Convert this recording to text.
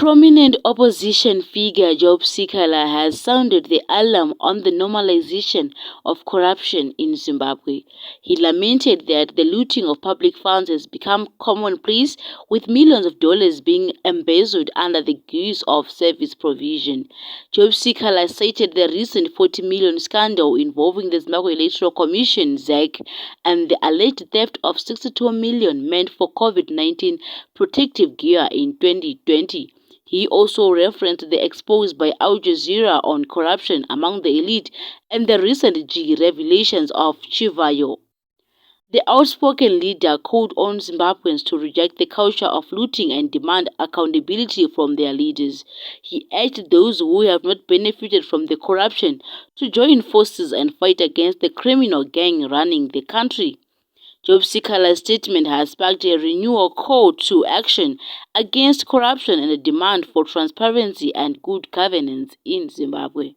Prominent opposition figure Job Sikala has sounded the alarm on the normalization of corruption in Zimbabwe. He lamented that the looting of public funds has become commonplace, with millions of dollars being embezzled under the guise of service provision. Job Sikala cited the recent 40 million scandal involving the Zimbabwe Electoral Commission (ZEC) and the alleged theft of 62 million meant for COVID-19 protective gear in 2020. He also referenced the exposed by Al Jazeera on corruption among the elite and the recent G revelations of Chivayo. The outspoken leader called on Zimbabweans to reject the culture of looting and demand accountability from their leaders. He urged those who have not benefited from the corruption to join forces and fight against the criminal gang running the country. Job Sikala's statement has sparked a renewal call to action against corruption and a demand for transparency and good governance in Zimbabwe.